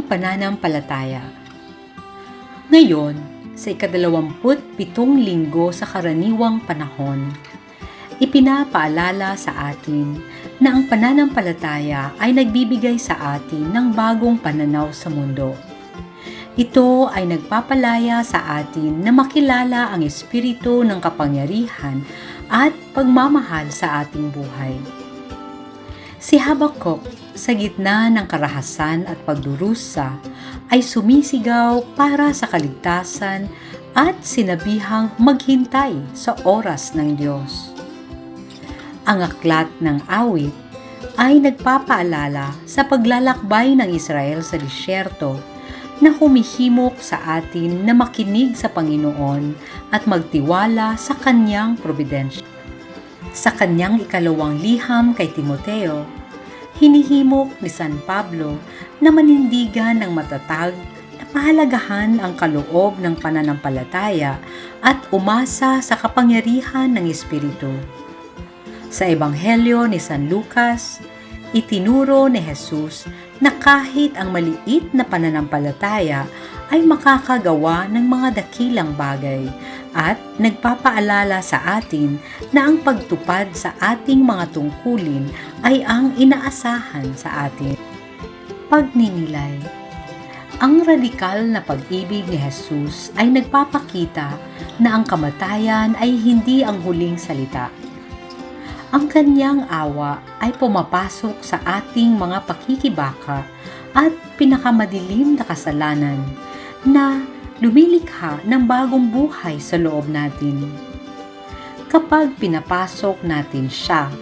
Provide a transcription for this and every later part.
pananampalataya. Ngayon, sa ika-27 linggo sa karaniwang panahon, ipinapaalala sa atin na ang pananampalataya ay nagbibigay sa atin ng bagong pananaw sa mundo. Ito ay nagpapalaya sa atin na makilala ang espiritu ng kapangyarihan at pagmamahal sa ating buhay. Si Habakuk, sa gitna ng karahasan at pagdurusa, ay sumisigaw para sa kaligtasan at sinabihang maghintay sa oras ng Diyos. Ang aklat ng awit ay nagpapaalala sa paglalakbay ng Israel sa disyerto na humihimok sa atin na makinig sa Panginoon at magtiwala sa Kanyang probidensya. Sa kanyang ikalawang liham kay Timoteo, hinihimok ni San Pablo na manindigan ng matatag na pahalagahan ang kaloob ng pananampalataya at umasa sa kapangyarihan ng Espiritu. Sa Ebanghelyo ni San Lucas, itinuro ni Jesus na kahit ang maliit na pananampalataya ay makakagawa ng mga dakilang bagay at nagpapaalala sa atin na ang pagtupad sa ating mga tungkulin ay ang inaasahan sa atin. Pagninilay. Ang radikal na pag-ibig ni Jesus ay nagpapakita na ang kamatayan ay hindi ang huling salita. Ang kanyang awa ay pumapasok sa ating mga pakikibaka at pinakamadilim na kasalanan na lumilikha ng bagong buhay sa loob natin. Kapag pinapasok natin siya,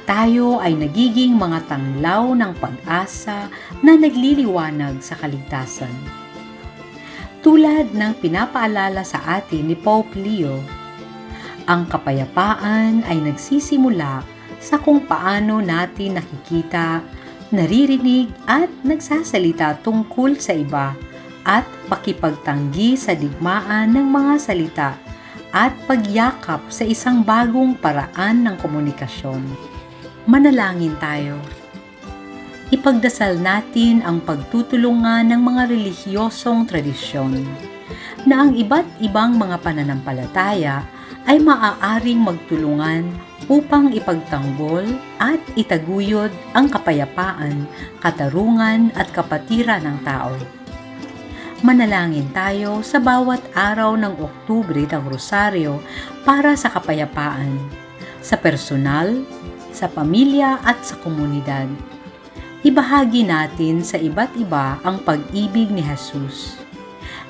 tayo ay nagiging mga tanglaw ng pag-asa na nagliliwanag sa kaligtasan. Tulad ng pinapaalala sa atin ni Pope Leo, ang kapayapaan ay nagsisimula sa kung paano natin nakikita, naririnig at nagsasalita tungkol sa iba at pakipagtanggi sa digmaan ng mga salita at pagyakap sa isang bagong paraan ng komunikasyon. Manalangin tayo. Ipagdasal natin ang pagtutulungan ng mga relihiyosong tradisyon na ang iba't ibang mga pananampalataya ay maaaring magtulungan upang ipagtanggol at itaguyod ang kapayapaan, katarungan at kapatiran ng tao. Manalangin tayo sa bawat araw ng Oktubre ng Rosaryo para sa kapayapaan, sa personal, sa pamilya at sa komunidad. Ibahagi natin sa iba't iba ang pag-ibig ni Jesus.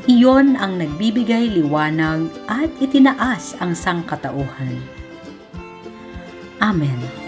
Iyon ang nagbibigay liwanag at itinaas ang sangkatauhan. Amen.